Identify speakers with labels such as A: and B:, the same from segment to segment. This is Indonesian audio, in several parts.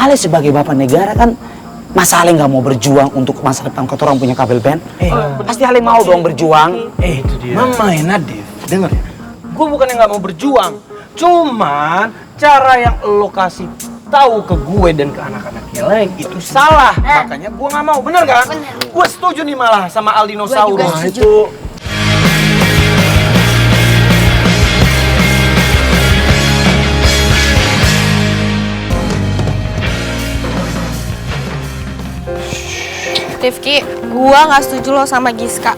A: Ale sebagai bapak negara kan, masa Ale nggak mau berjuang untuk masa depan kotoran punya kabel band? Pasti Ale mau dong berjuang.
B: Itu dia.
C: Mama ya Nadif, denger ya.
B: Gue bukannya nggak mau berjuang, cuman cara yang lo kasih tahu ke gue dan ke anak-anak yang lain itu salah. Makanya gue nggak mau, bener kan? Gue setuju nih malah sama Aldinosaurus.
D: Gua juga setuju.
B: Itu.
D: Rifki, gua nggak setuju lo sama Giska.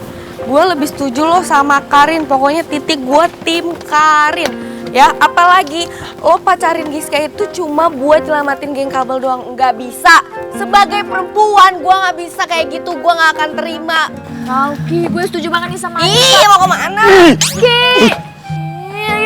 D: Gua lebih setuju lo sama Karin. Pokoknya titik gua tim Karin. Ya, apalagi lo pacarin Giska itu cuma buat nyelamatin geng kabel doang. Nggak bisa. Sebagai perempuan, gua nggak bisa kayak gitu. Gua nggak akan terima.
E: Ki, gue setuju banget nih sama
D: Ih, mau kemana?
E: Ki.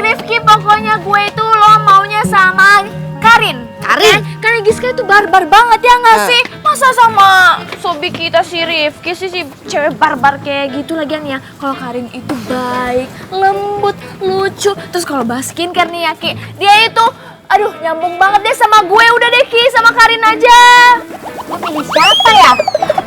E: Rifki, pokoknya gue itu lo maunya sama Karin.
D: Karin?
E: Karena Giska itu barbar banget ya nggak sih? Masa sama sobi kita si Rifki sih si cewek barbar kayak gitu lagian ya. Kalau Karin itu baik, lembut, lucu. Terus kalau Baskin kan nih ya Ki, dia itu aduh nyambung banget deh sama gue. Udah deh Ki, sama Karin aja.
F: Gue pilih siapa ya?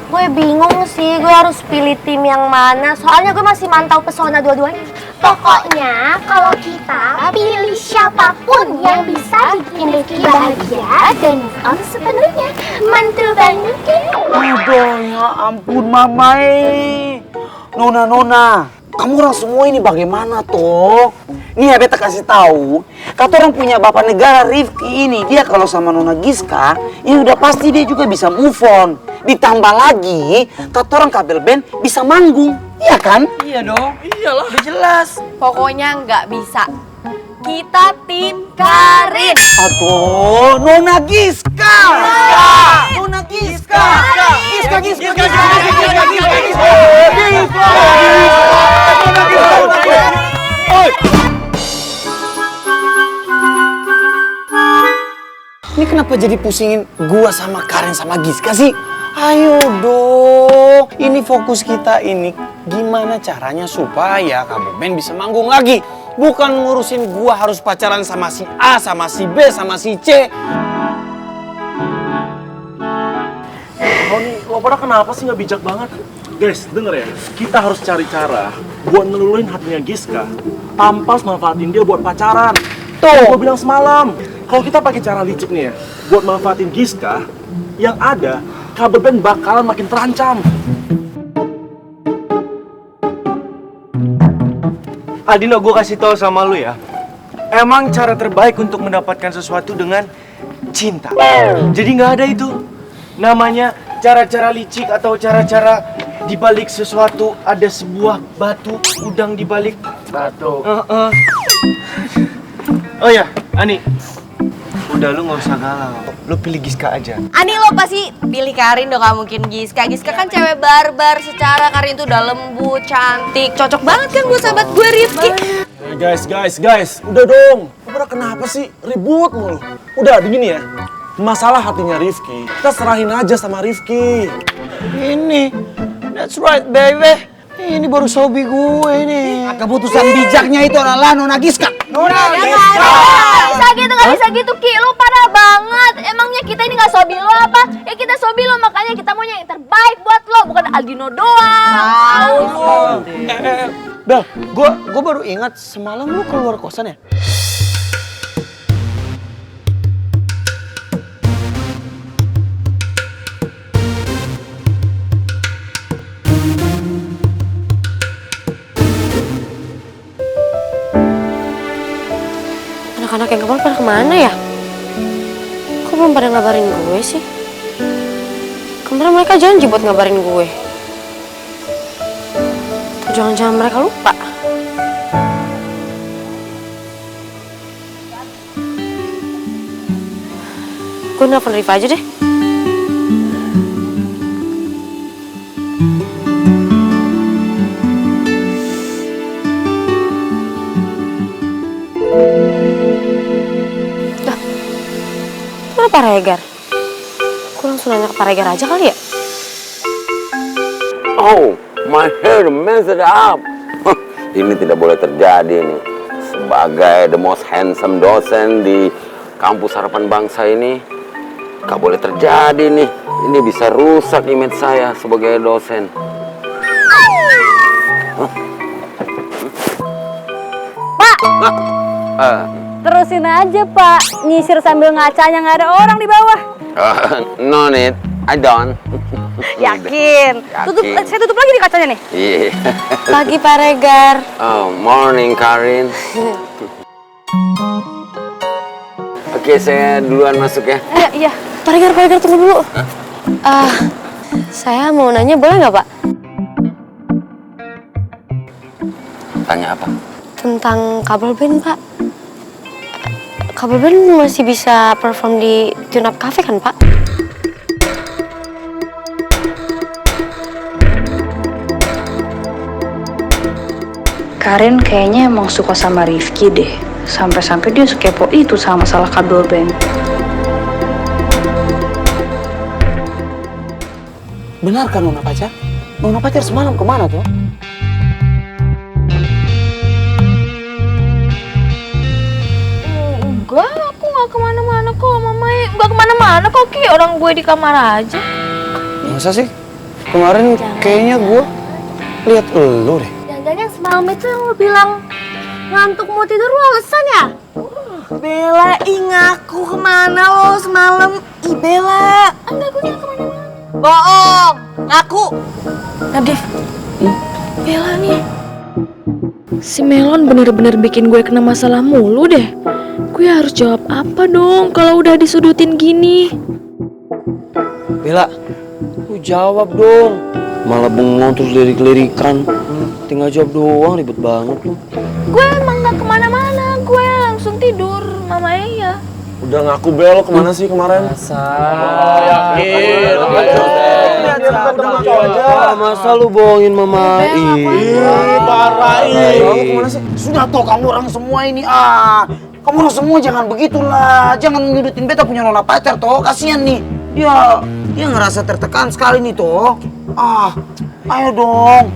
F: Gue bingung sih, gue harus pilih tim yang mana. Soalnya gue masih mantau pesona dua-duanya. Pokoknya kalau kita pilih siapapun yang bisa bikin Rifki bahagia dan move on sepenuhnya. Mantul banget kan?
A: Aduh, ya ampun mamai. Nona, kamu orang semua ini bagaimana toh? Nih ya beta kasih tahu, kata orang punya bapak negara Rifki ini, dia kalau sama Nona Giska, ini udah pasti dia juga bisa move on. Ditambah lagi, kata orang kabel band bisa manggung, iya kan?
B: Iya dong, iyalah, udah jelas.
D: Pokoknya nggak bisa. Kita tim Karin.
A: Aduh, Nona Giska! Nona Giska! Giska! Ini kenapa jadi pusingin gua sama Karin sama Giska sih? Ayo dong, ini fokus kita ini gimana caranya supaya kabel band bisa manggung lagi. Bukan ngurusin gua harus pacaran sama si A, sama si B, sama si C.
C: Lo pada kenapa sih nggak bijak banget? Guys, denger ya, kita harus cari cara buat ngeluluin hatinya Giska tanpa harus manfaatin dia buat pacaran. Tuh, gue bilang semalam, kalau kita pakai cara licik nih ya, buat manfaatin Giska, yang ada kabel band bakalan makin terancam.
B: Aldino, gue kasih tau sama lu ya. Emang cara terbaik untuk mendapatkan sesuatu dengan cinta. Jadi nggak ada itu. Namanya cara-cara licik atau cara-cara dibalik sesuatu ada sebuah batu udang dibalik batu. Oh ya, Ani. Udah lu nggak usah galau. Lu pilih Giska aja.
D: Ani lo pasti pilih Karin dong, gak mungkin Giska. Giska kan cewek barbar, secara Karin tuh udah lembut, cantik, cocok banget kan buat sahabat gue Rifki.
C: Guys, udah dong. Lo pada kenapa sih ribut mulu? Udah, begini ya. Masalah hatinya Rifki, kita serahin aja sama Rifki.
A: Ini, that's right baby. Ini baru sobi gue nih. Keputusan bijaknya itu adalah Nona Giska.
E: Nggak bisa gitu Ki, lo parah banget. Emangnya kita ini nggak sobi lo apa? Ya kita sobi lo, makanya kita maunya yang terbaik buat lo, bukan Aldino doang.
A: Bel, gue baru ingat semalam lu keluar kosan ya?
F: Anak-anak yang kemarin pada kemana ya? Kok belum pada ngabarin gue sih? Kemarin mereka janji buat ngabarin gue. Jangan-jangan mereka lupa. Gue nelfon Rifa aja deh. Mana Pak Regar? Gue langsung nanya ke Pak Regar aja kali ya?
G: Oh, my hair messed up. Ini tidak boleh terjadi nih. Sebagai the most handsome dosen di kampus harapan bangsa ini, Gak boleh terjadi nih. Ini bisa rusak image saya sebagai dosen.
H: Pak,
G: Ah,
H: terusin aja Pak. Nyisir sambil ngacanya, nggak ada orang di bawah.
G: no need, I don't.
H: Yakin? Saya tutup lagi nih kacanya nih.
G: Iya.
D: Pagi Pak Regar.
G: Oh, morning Karin. Oke, saya duluan masuk ya.
H: Iya.
D: Pak Regar tunggu dulu. Saya mau nanya boleh nggak Pak?
G: Tanya apa?
D: Tentang kabel band Pak. Kabel band masih bisa perform di Tune Up Cafe kan Pak?
I: Karin kayaknya emang suka sama Rifki deh. Sampai-sampai dia sekepo itu sama masalah kabel band.
A: Benar kan Nona Pacar? Nona Pacar semalam kemana tuh?
E: Enggak, aku nggak kemana-mana kok, Mama. Nggak kemana-mana kok, Ki. Orang gue di kamar aja.
A: Masa sih? Kemarin kayaknya gue lihat lu deh.
F: Jangan-jangan yang semalam itu yang lo bilang ngantuk mau tidur lo alasan ya?
D: Bella, ngaku kemana lo semalam? Bella.
F: Enggak, gue nggak kemana-mana.
D: Bohong, ngaku. Nadif, Bella nih.
E: Si Melon bener-bener bikin gue kena masalah mulu deh. Gue harus jawab apa dong kalau udah disudutin gini?
A: Bella, lu jawab dong. Malah bengong terus lirik-lirikan. Tinggal jawab doang, ribet banget lu.
E: Gue emang nggak kemana-mana. Gue langsung tidur, Mama Eya.
C: Udah ngaku Bel, kemana sih kemarin?
A: Yakin? Masa lu bohongin Mama?
C: Parah
A: Kamu kemana sih? Sudah toh kamu orang semua ini kamu orang semua jangan begitulah. Jangan nyudutin beta punya Nona Pacar toh. Kasian nih. Dia ngerasa tertekan sekali nih toh. Ayo dong.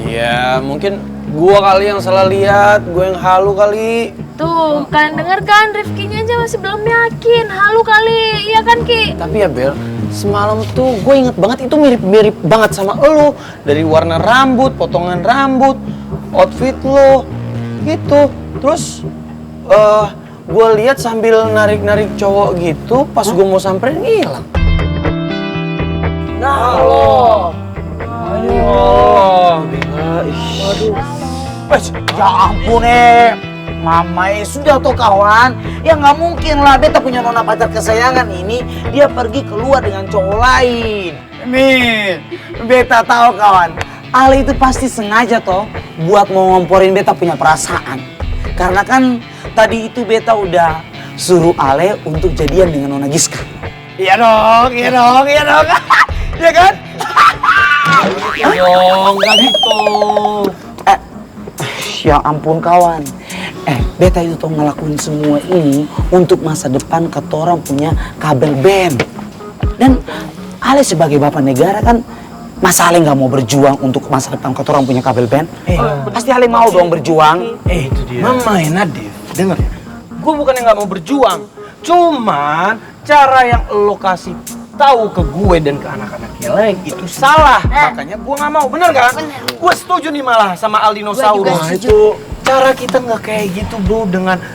J: Iya, mungkin gua kali yang salah lihat, gua yang halu kali.
E: Tuh, kalian denger kan? Rifkinya aja masih belum yakin. Halu kali, iya kan Ki?
J: Tapi ya Bel, semalam tuh gue inget banget itu mirip-mirip banget sama lo. Dari warna rambut, potongan rambut, outfit lo, gitu. Terus, gue lihat sambil narik-narik cowok gitu, pas gue mau samperin hilang.
A: Nah lo.
J: Aduh, Bella,
A: Waduh. Ya ampun Mama sudah toh kawan. Ya nggak mungkin lah beta punya Nona Pacar kesayangan ini dia pergi keluar dengan cowok lain. Nih, beta tahu kawan. Ale itu pasti sengaja toh buat mau ngomporin beta punya perasaan. Karena kan tadi itu beta udah suruh Ale untuk jadian dengan Nona Giska. Iya dong. Iya kan?
J: dong, gak gitu.
A: Ya ampun kawan. Beta itu tuh ngelakuin semua ini untuk masa depan katorang punya kabel band. Dan Ale sebagai bapak negara kan, masa Ale nggak mau berjuang untuk masa depan katorang punya kabel band? Pasti Ale mau dong berjuang.
J: Itu dia. Mama Nadif, denger ya. Gue bukannya nggak mau berjuang, cuman cara yang lo kasih tahu ke gue dan ke anak-anak yang lain itu salah. Makanya gue nggak mau, bener kan? Gue setuju nih malah sama Aldinosaurus. Nah, itu cara kita nggak kayak gitu bro,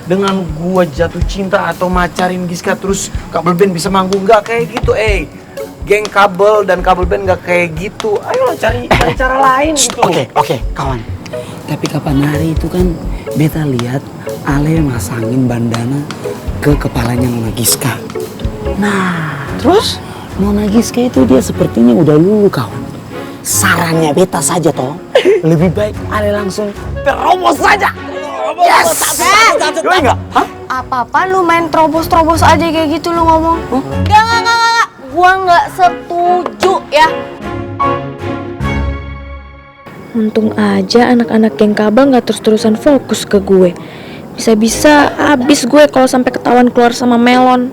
J: dengan gue jatuh cinta atau macarin Giska terus kabel band bisa manggung, nggak kayak gitu. Geng kabel dan kabel band nggak kayak gitu. Ayolah cari cara lain gitu.
A: Oke, kawan. Tapi kapan hari itu kan beta lihat Ale masangin bandana ke kepalanya Nona Giska. Nah, terus Nona Giska itu dia sepertinya udah lulu kawan. Sarannya beta saja toh, lebih baik Ale langsung terobos saja. Yes. Gue enggak? Hah?
D: Apa-apa lu main terobos-terobos aja kayak gitu lu ngomong. Enggak. Gua nggak setuju ya.
E: Untung aja anak-anak geng kabel nggak terus-terusan fokus ke gue. Bisa-bisa habis gue kalau sampai ketahuan keluar sama Melon.